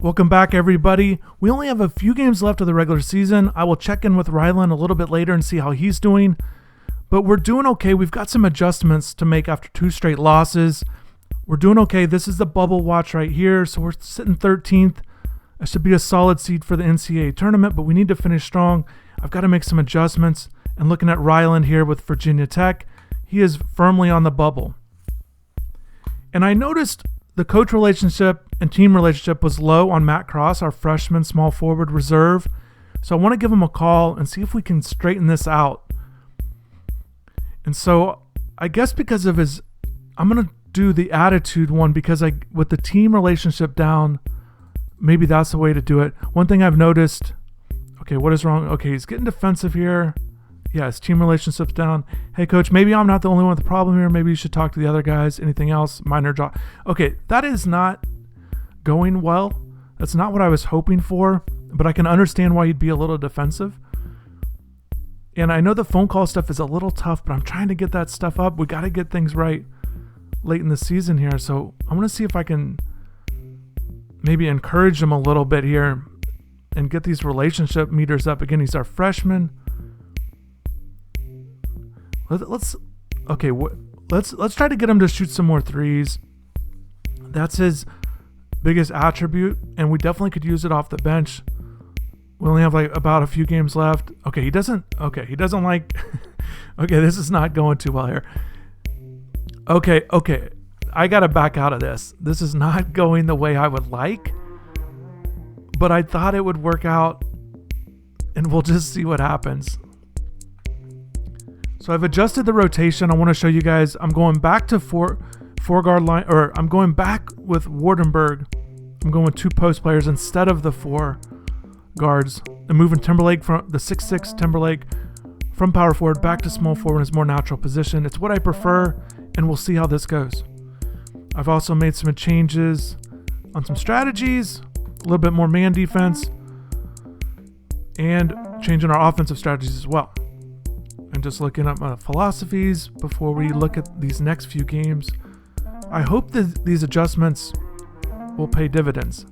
Welcome back, everybody. We only have a few games left of the regular season. I will check in with Rylan a little bit later and see how he's doing. But we're doing okay. We've got some adjustments to make after 2 straight losses. We're doing okay. This is the bubble watch right here. So we're sitting 13th. It should be a solid seed for the NCAA tournament, but we need to finish strong. I've got to make some adjustments. And looking at Ryland here with Virginia Tech, he is firmly on the bubble. And I noticed the coach relationship and team relationship was low on Matt Cross, our freshman small forward reserve. So I want to give him a call and see if we can straighten this out. And so I guess because of his, I'm going to do the attitude one because with the team relationship down, maybe that's the way to do it. One thing I've noticed, okay, what is wrong? Okay, he's getting defensive here. Yeah, his team relationship's down. Hey, coach, maybe I'm not the only one with the problem here. Maybe you should talk to the other guys. Anything else? Minor job. Okay, that is not going well. That's not what I was hoping for, but I can understand why you'd be a little defensive. And I know the phone call stuff is a little tough, but I'm trying to get that stuff up. We got to get things right late in the season here. So I'm going to see if I can maybe encourage him a little bit here and get these relationship meters up. Again, he's our freshman. Let's try to get him to shoot some more threes. That's his biggest attribute, and we definitely could use it off the bench. We only have about a few games left. Okay, he doesn't like okay, this is not going too well here. Okay, I gotta back out of this. This is not going the way I would like, but I thought it would work out, and we'll just see what happens. So I've adjusted the rotation. I want to show you guys. I'm going back to four guard line, or I'm going back with Wardenberg. I'm going with 2 post players instead of the 4 guards. I'm moving Timberlake from the 6'6" Timberlake from power forward back to small forward in his more natural position. It's what I prefer, and we'll see how this goes. I've also made some changes on some strategies, a little bit more man defense, and changing our offensive strategies as well. And just looking at my philosophies before we look at these next few games. I hope that these adjustments will pay dividends.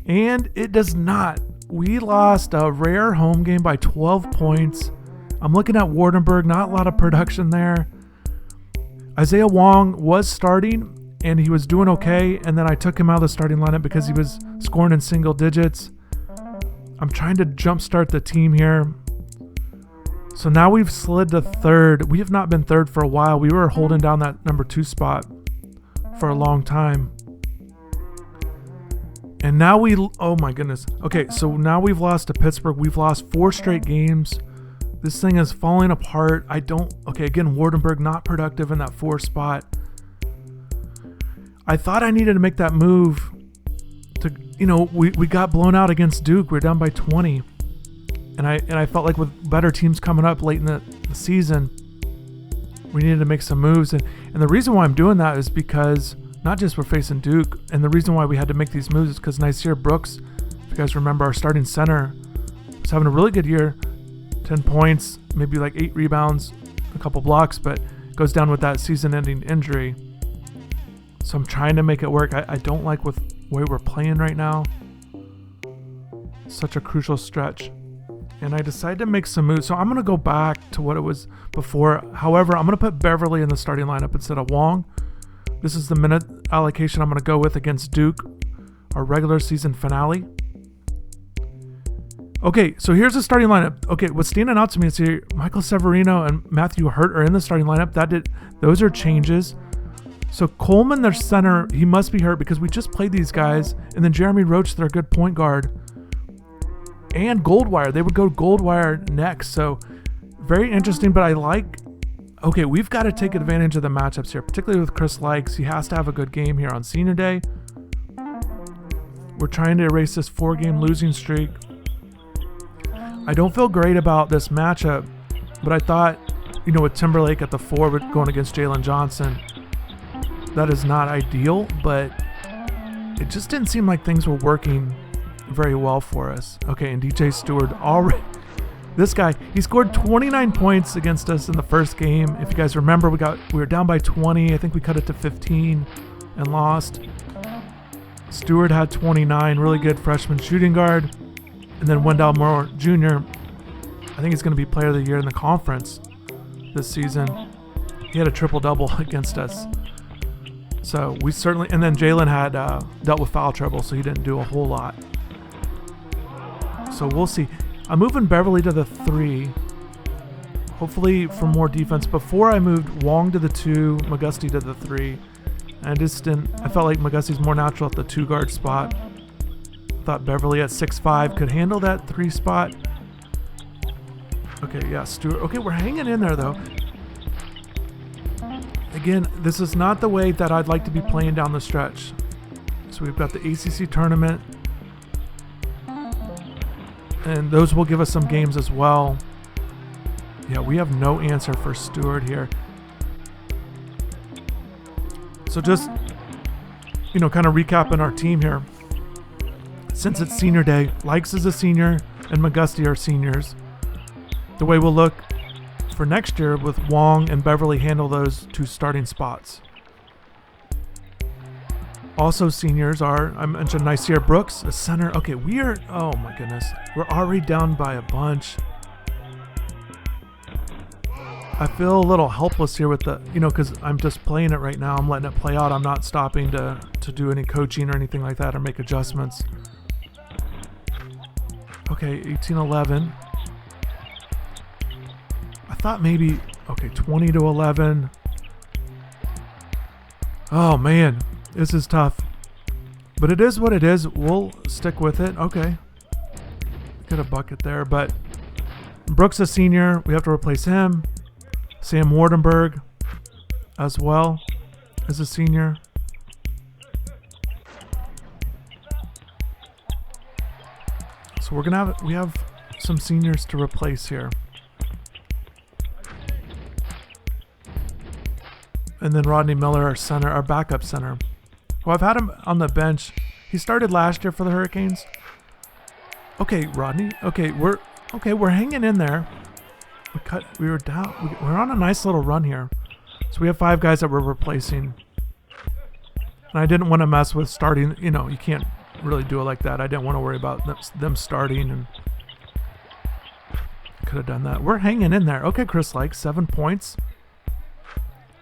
And it does not. We lost a rare home game by 12 points. I'm looking at Wardenberg, not a lot of production there. Isaiah Wong was starting, and he was doing okay, and then I took him out of the starting lineup because he was scoring in single digits. I'm trying to jumpstart the team here. So now we've slid to 3rd. We have not been 3rd for a while. We were holding down that number 2 spot for a long time. And now oh my goodness. Okay, so now we've lost to Pittsburgh. We've lost 4 straight games. This thing is falling apart. Okay, again, Wardenberg not productive in that 4 spot. I thought I needed to make that move to, we got blown out against Duke. We were down by 20. And I felt like with better teams coming up late in the season, we needed to make some moves. And the reason why I'm doing that is because not just we're facing Duke, and the reason why we had to make these moves is because Nasir Brooks, if you guys remember, our starting center, was having a really good year. 10 points, maybe 8 rebounds, a couple blocks, but goes down with that season-ending injury. So I'm trying to make it work. I don't like with the way we're playing right now. Such a crucial stretch. And I decided to make some moves. So I'm going to go back to what it was before. However, I'm going to put Beverly in the starting lineup instead of Wong. This is the minute allocation I'm going to go with against Duke, our regular season finale. Okay, so here's the starting lineup. Okay, what's standing out to me is here, Michael Severino and Matthew Hurt are in the starting lineup. Those are changes. So Coleman, their center, he must be hurt because we just played these guys. And then Jeremy Roach, their good point guard. And Goldwire. They would go Goldwire next. So very interesting, but okay, we've got to take advantage of the matchups here, particularly with Chris Lykes. He has to have a good game here on senior day. We're trying to erase this 4-game losing streak. I don't feel great about this matchup, but I thought, with Timberlake at the 4 going against Jalen Johnson, that is not ideal, but it just didn't seem like things were working very well for us. Okay, and DJ Stewart already, this guy, he scored 29 points against us in the first game. If you guys remember, we were down by 20. I think we cut it to 15 and lost. Stewart had 29, really good freshman shooting guard. And then Wendell Moore Jr., I think he's going to be player of the year in the conference this season. He had a triple-double against us. So we certainly, and then Jalen had dealt with foul trouble, so he didn't do a whole lot. So we'll see. I'm moving Beverly to the 3. Hopefully for more defense. Before I moved Wong to the 2, McGusty to the 3. I felt like McGusty's more natural at the 2 guard spot. Thought Beverly at 6'5" could handle that 3 spot. Okay, yeah, Stewart. Okay, we're hanging in there though. Again, this is not the way that I'd like to be playing down the stretch. So we've got the ACC tournament. And those will give us some games as well. Yeah, we have no answer for Stewart here. So just, kind of recapping our team here. Since it's senior day, Lykes is a senior and McGusty are seniors. The way we'll look for next year with Wong and Beverly handle those 2 starting spots. Also seniors are, I mentioned Nasir Brooks, a center. Okay, oh my goodness. We're already down by a bunch. I feel a little helpless here with the, because I'm just playing it right now. I'm letting it play out. I'm not stopping to do any coaching or anything like that or make adjustments. Okay, 18-11. I thought maybe, 20-11. Oh man, this is tough. But it is what it is. We'll stick with it. Okay. Get a bucket there, but Brooks a senior. We have to replace him. Sam Wardenberg as well as a senior. So we have some seniors to replace here. And then Rodney Miller, our center, our backup center. Well, I've had him on the bench. He started last year for the Hurricanes. Okay, Rodney. Okay, we're hanging in there. We were down. We're on a nice little run here. So we have 5 guys that we're replacing. And I didn't want to mess with starting. You can't really do it like that. I didn't want to worry about them starting, and could have done that. We're hanging in there. Okay, Chris Lykes, 7 points.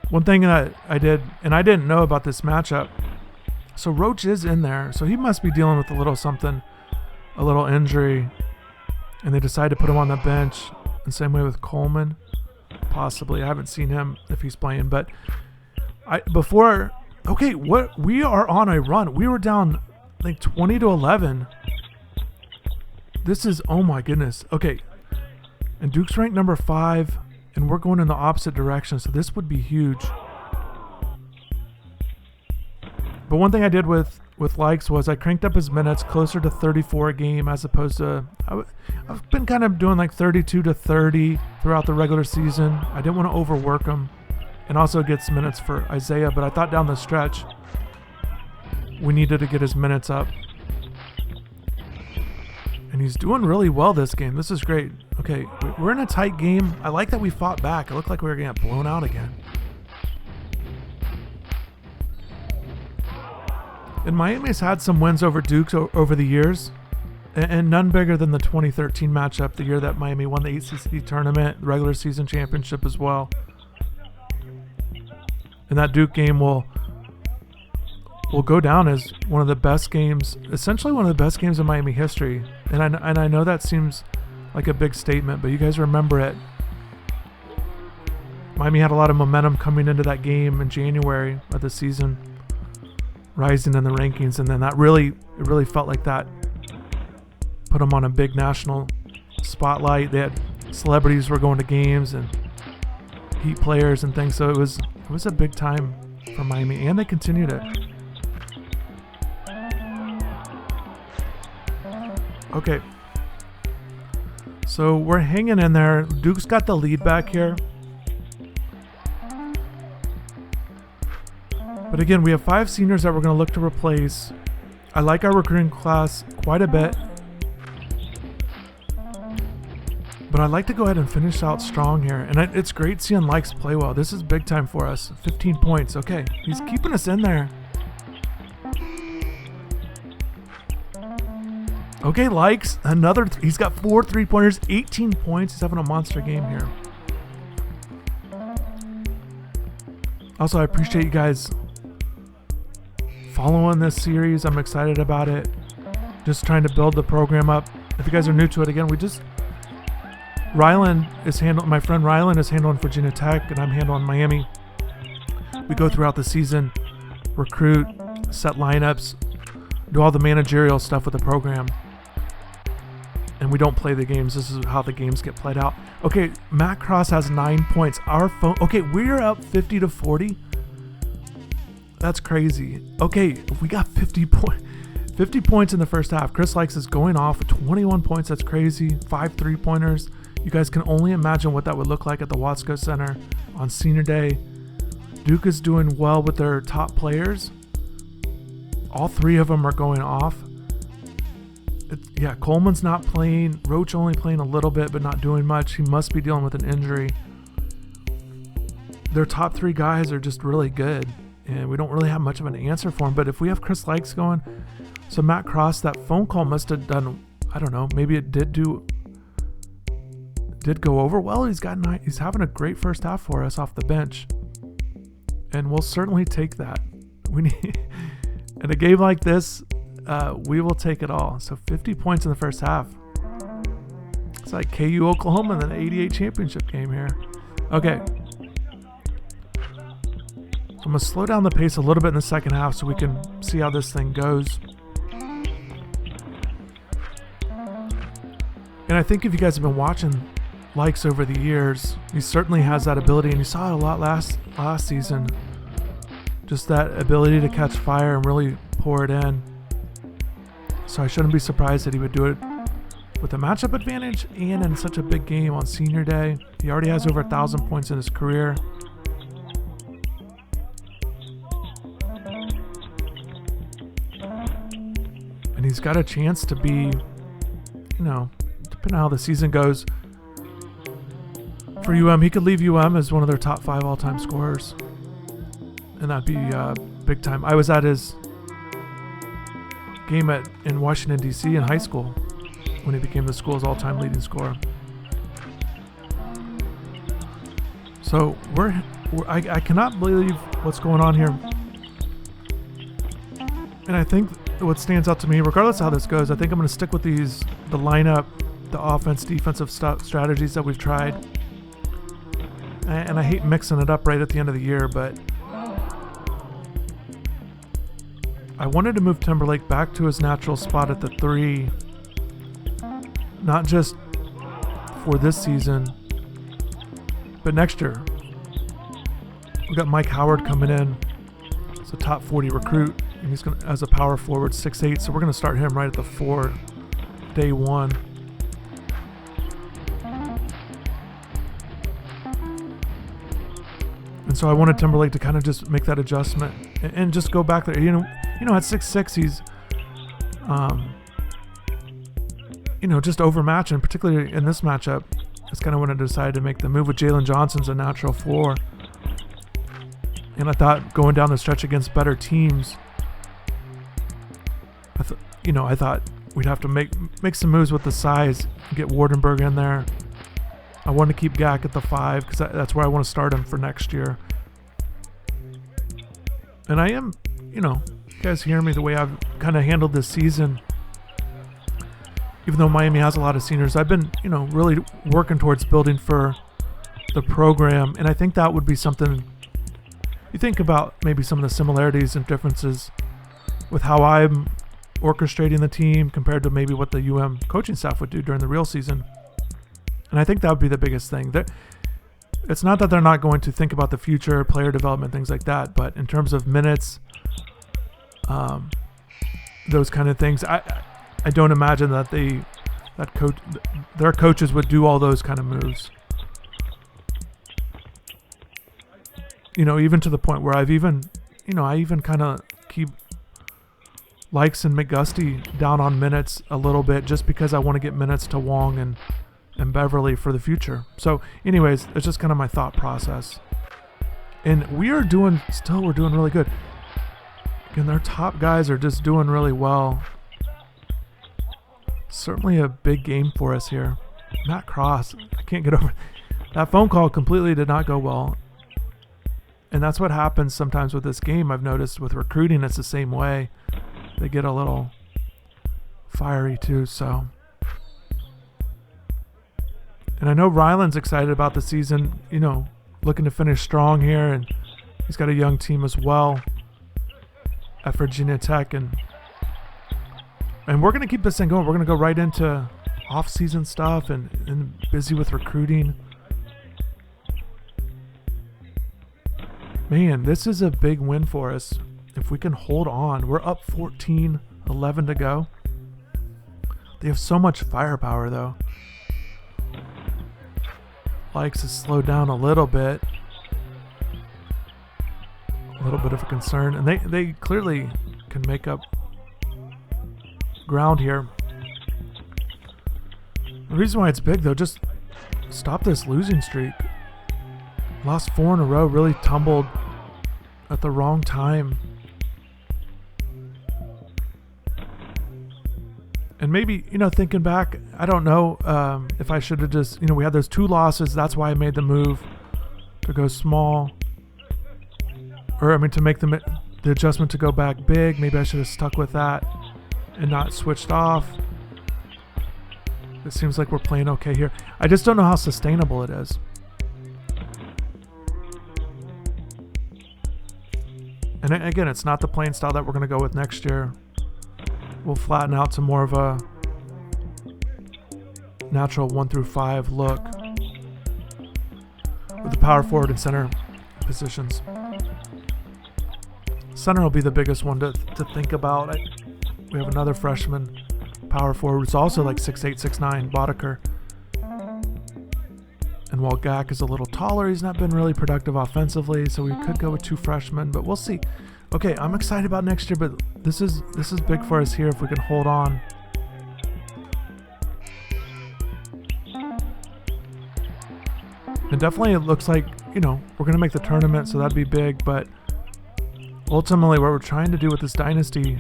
One thing that I did, and I didn't know about this matchup. So Roach is in there. So he must be dealing with a little injury. And they decided to put him on the bench. And same way with Coleman. Possibly. I haven't seen him if he's playing. But we are on a run. We were down, I think, 20-11. This is, oh my goodness. Okay. And Duke's ranked number 5. And we're going in the opposite direction. So this would be huge. But one thing I did with Lykes was I cranked up his minutes closer to 34 a game as opposed to, I've been kind of doing like 32 to 30 throughout the regular season. I didn't want to overwork him, and also get some minutes for Isaiah, but I thought down the stretch we needed to get his minutes up. And he's doing really well this game. This is great. Okay, we're in a tight game. I like that we fought back. It looked like we were going to get blown out again. And Miami's had some wins over Duke over the years, and none bigger than the 2013 matchup, the year that Miami won the ACC tournament, regular season championship as well. And that Duke game will go down as one of the best games, essentially one of the best games in Miami history. And I know that seems like a big statement, but you guys remember it. Miami had a lot of momentum coming into that game in January of the season, rising in the rankings, and then it really felt like that put them on a big national spotlight. They had celebrities were going to games and Heat players and things, so it was a big time for Miami, and they continued it. Okay, so we're hanging in there. Duke's got the lead back here. But again, we have 5 seniors that we're going to look to replace. I like our recruiting class quite a bit. But I'd like to go ahead and finish out strong here. And it's great seeing Lykes play well. This is big time for us. 15 points. Okay, he's keeping us in there. Okay, Lykes, another. He's got 4 3-pointers, 18 points. He's having a monster game here. Also, I appreciate you guys following this series. I'm excited about it. Just trying to build the program up. If you guys are new to it, again, my friend Rylan is handling Virginia Tech, and I'm handling Miami. We go throughout the season, recruit, set lineups, do all the managerial stuff with the program. And we don't play the games. This is how the games get played out. Okay, Matt Cross has 9 points. Okay, we're up 50-40. That's crazy. Okay, we got 50 points in the first half. Chris Lykes is going off with 21 points. That's crazy. 5 3-pointers. You guys can only imagine what that would look like at the Watsco Center on senior day. Duke is doing well with their top players. All 3 of them are going off. Coleman's not playing. Roach only playing a little bit, but not doing much. He must be dealing with an injury. Their top 3 guys are just really good, and we don't really have much of an answer for them. But if we have Chris Lykes going, so Matt Cross, that phone call must have done, I don't know, maybe it did go over well. He's having a great first half for us off the bench, and we'll certainly take that. We need in a game like this. We will take it all. So 50 points in the first half. It's like KU Oklahoma in the 88 championship game here. Okay. So I'm going to slow down the pace a little bit in the second half so we can see how this thing goes. And I think if you guys have been watching Lykes over the years, he certainly has that ability, and you saw it a lot last season. Just that ability to catch fire and really pour it in. So I shouldn't be surprised that he would do it with a matchup advantage and in such a big game on senior day. He already has over 1,000 points in his career. And he's got a chance to be, depending on how the season goes, for UM, he could leave UM as one of their top 5 all-time scorers. And that'd be big time. I was at his game in Washington, D.C. in high school when he became the school's all-time leading scorer. So I cannot believe what's going on here. And I think what stands out to me, regardless of how this goes, I think I'm going to stick with the lineup, the offense, defensive strategies that we've tried. And I hate mixing it up right at the end of the year, but I wanted to move Timberlake back to his natural spot at the 3, not just for this season, but next year. We've got Mike Howard coming in. He's a top 40 recruit, and he's going as a power forward, 6'8", so we're going to start him right at the 4, day 1. And so I wanted Timberlake to kind of just make that adjustment and just go back there. At 6'6", he's, just overmatched, and particularly in this matchup, that's kind of when I decided to make the move with Jalen Johnson's a natural 4. And I thought going down the stretch against better teams, I thought we'd have to make some moves with the size, get Wardenberg in there. I want to keep Gak at the 5 because that's where I want to start him for next year. And I am, you guys hear me the way I've kind of handled this season. Even though Miami has a lot of seniors, I've been, really working towards building for the program. And I think that would be something you think about, maybe some of the similarities and differences with how I'm orchestrating the team compared to maybe what the UM coaching staff would do during the real season. And I think that would be the biggest thing. It's not that they're not going to think about the future, player development, things like that, but in terms of minutes, those kind of things, I don't imagine that their coaches would do all those kind of moves. Even to the point where I've even, I even kind of keep Lykes and McGusty down on minutes a little bit just because I want to get minutes to Wong and Beverly for the future. So anyways, it's just kind of my thought process. And we're doing really good. Again, their top guys are just doing really well. Certainly a big game for us here. Matt Cross, I can't get over that phone call. Completely did not go well. And that's what happens sometimes with this game. I've noticed with recruiting, it's the same way. They get a little fiery too, so. And I know Ryland's excited about the season, you know, looking to finish strong here, and he's got a young team as well at Virginia Tech, and we're going to keep this thing going. We're going to go right into off-season stuff and busy with recruiting. Man, this is a big win for us. If we can hold on, we're up 14-11 to go. They have so much firepower, though. Lykes has slowed down a little bit. A little bit of a concern. And they clearly can make up ground here. The reason why it's big, though, just stop this losing streak. Lost 4 in a row, really tumbled at the wrong time. And maybe, you know, thinking back, I don't know if I should have just, you know, we had those 2 losses. That's why I made the move to go small. Or, I mean, to make the adjustment to go back big. Maybe I should have stuck with that and not switched off. It seems like we're playing okay here. I just don't know how sustainable it is. And again, it's not the playing style that we're going to go with next year. We'll flatten out to more of a natural 1 through 5 look with the power forward and center positions. Center will be the biggest one to think about. We have another freshman power forward. It's also like 6'8", 6'9", Boddicker. And while Gak is a little taller, he's not been really productive offensively, so we could go with 2 freshmen, but we'll see. Okay, I'm excited about next year, but this is big for us here if we can hold on. And definitely it looks like, you know, we're going to make the tournament, so that'd be big, but ultimately what we're trying to do with this dynasty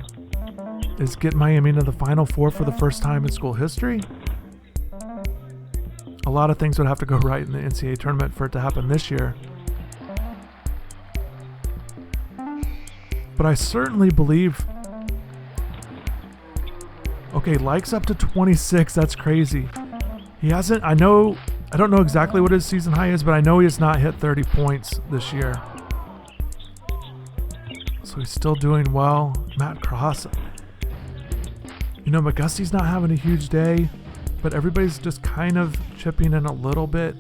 is get Miami into the Final Four for the first time in school history. A lot of things would have to go right in the NCAA tournament for it to happen this year. But I certainly believe... Okay, Lykes up to 26. That's crazy. He hasn't... I don't know exactly what his season high is, but I know he has not hit 30 points this year. So he's still doing well. Matt Cross. You know, McGusty's not having a huge day, but everybody's just kind of chipping in a little bit.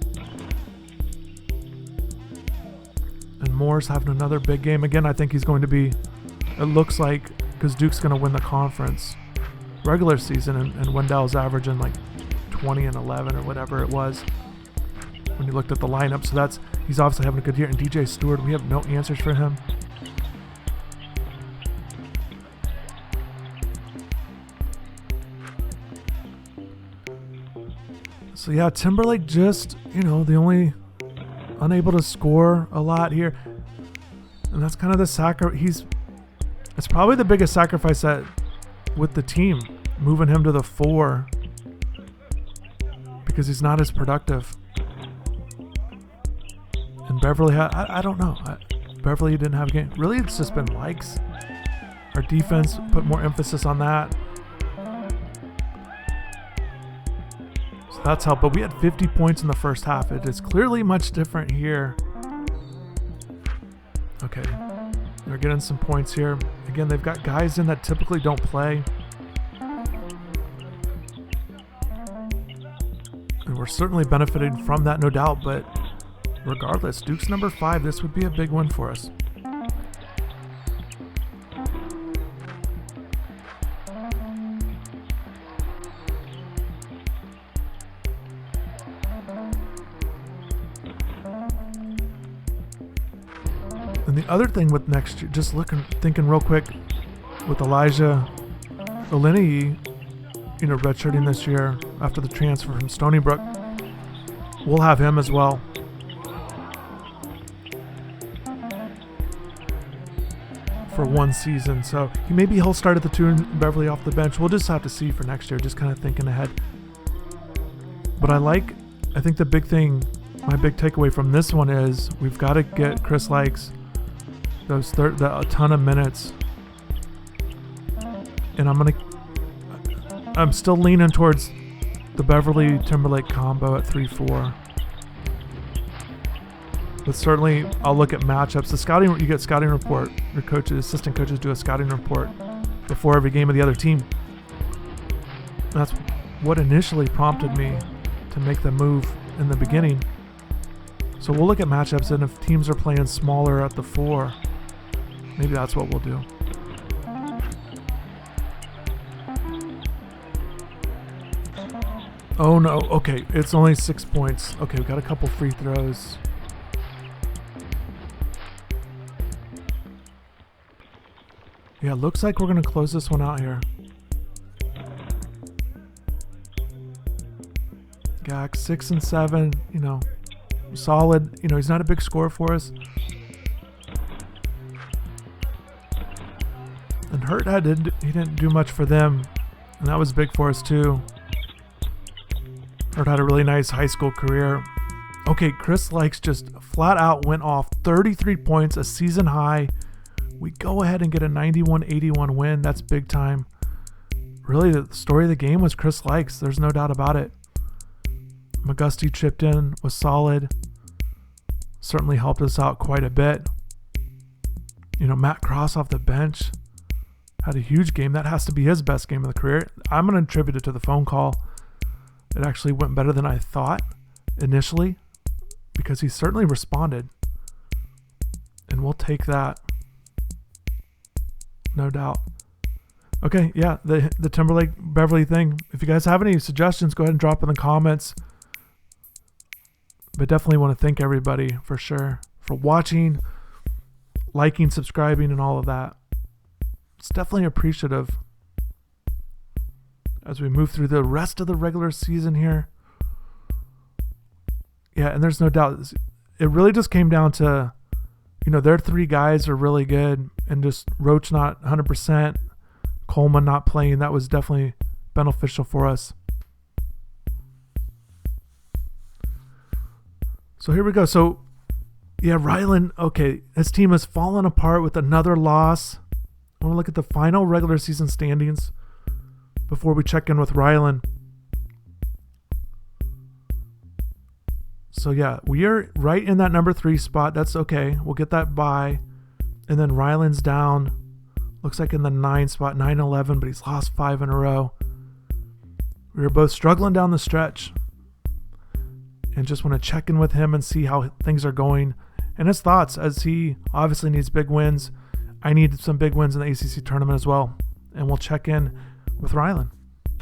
And Moore's having another big game. Again, I think he's going to be, it looks like, because Duke's going to win the conference regular season, and Wendell's averaging like 20 and 11 or whatever it was when you looked at the lineup. So he's obviously having a good year. And DJ Stewart, we have no answers for him. So yeah, Timberlake just, you know, the only unable to score a lot here. And that's kind of the it's probably the biggest sacrifice that with the team, moving him to the 4 because he's not as productive. And Beverly, I don't know. Beverly didn't have a game. Really, it's just been Lykes. Our defense put more emphasis on that. So that's helped. But we had 50 points in the first half. It is clearly much different here. Okay. They're getting some points here. Again, they've got guys in that typically don't play. And we're certainly benefiting from that, no doubt. But regardless, Duke's number 5. This would be a big one for us. And the other thing with next year, just thinking real quick, with Elijah Olenyi, you know, redshirting this year after the transfer from Stony Brook, we'll have him as well. for one season. So maybe he'll start at the 2 and Beverly off the bench. We'll just have to see for next year, just kind of thinking ahead. But I think the big thing, my big takeaway from this one is we've got to get Chris Lykes a ton of minutes. And I'm still leaning towards the Beverly Timberlake combo at 3-4. But certainly I'll look at matchups. You get scouting report. Your assistant coaches do a scouting report before every game of the other team. That's what initially prompted me to make the move in the beginning. So we'll look at matchups, and if teams are playing smaller at the 4, maybe that's what we'll do. Oh no, okay, it's only 6 points. Okay, we got a couple free throws. Yeah, looks like we're going to close this one out here. Gak, 6 and 7, solid. He's not a big scorer for us. And Hurt he didn't do much for them, and that was big for us too. Hurt had a really nice high school career. Okay, Chris Lykes just flat out went off 33 points, a season high. We go ahead and get a 91-81 win. That's big time. Really, the story of the game was Chris Lykes. There's no doubt about it. McGusty chipped in, was solid. Certainly helped us out quite a bit. Matt Cross off the bench had a huge game. That has to be his best game of the career. I'm going to attribute it to the phone call. It actually went better than I thought initially because he certainly responded. And we'll take that. No doubt. Okay, yeah, the Timberlake Beverly thing. If you guys have any suggestions, go ahead and drop in the comments. But definitely want to thank everybody for sure for watching, liking, subscribing, and all of that. It's definitely appreciative as we move through the rest of the regular season here. Yeah, and there's no doubt. It really just came down to, their 3 guys are really good, and just Roach not 100%, Coleman not playing. That was definitely beneficial for us. So here we go. So, yeah, Ryland, okay, his team has fallen apart with another loss. I want to look at the final regular season standings before we check in with Ryland. So, yeah, we are right in that number 3 spot. That's okay. We'll get that bye. And then Ryland's down. Looks like in the 9 spot, 9-11, but he's lost 5 in a row. We were both struggling down the stretch. And just want to check in with him and see how things are going. And his thoughts, as he obviously needs big wins. I need some big wins in the ACC tournament as well. And we'll check in with Ryland.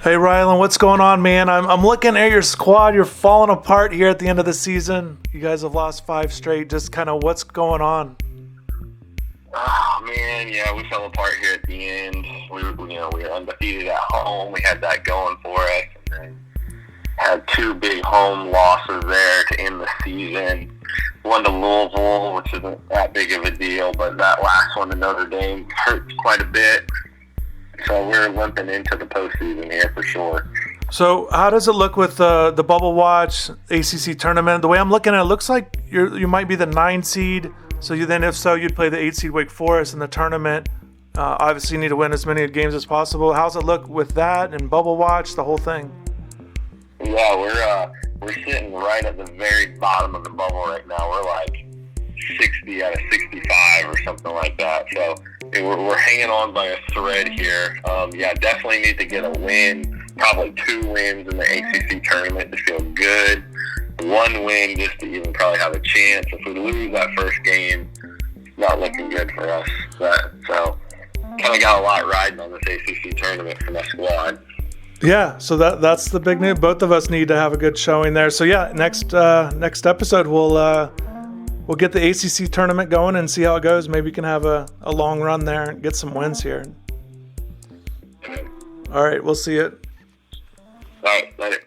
Hey, Ryland, what's going on, man? I'm looking at your squad. You're falling apart here at the end of the season. You guys have lost 5 straight. Just kind of what's going on? Oh, man, yeah, we fell apart here at the end. We were undefeated at home. We had that going for us. And then had 2 big home losses there to end the season. One to Louisville, which isn't that big of a deal, but that last one to Notre Dame hurt quite a bit. So we're limping into the postseason here for sure. So how does it look with the Bubble Watch ACC tournament? The way I'm looking at it, looks like you might be the 9 seed. So if so, you'd play the 8 seed Wake Forest in the tournament. Obviously, you need to win as many games as possible. How's it look with that and Bubble Watch, the whole thing? Yeah, we're sitting right at the very bottom of the bubble right now. We're like 60 out of 65 or something like that. So we're hanging on by a thread here. Definitely need to get a win, probably 2 wins in the ACC tournament to feel good. 1 win just to even probably have a chance. If we lose that first game, it's not looking good for us. So kind of got a lot riding on this ACC tournament for my squad. Yeah, so that's the big news. Both of us need to have a good showing there. So yeah, next episode we'll get the ACC tournament going and see how it goes. Maybe we can have a long run there and get some wins here. All right, we'll see you. All right, later.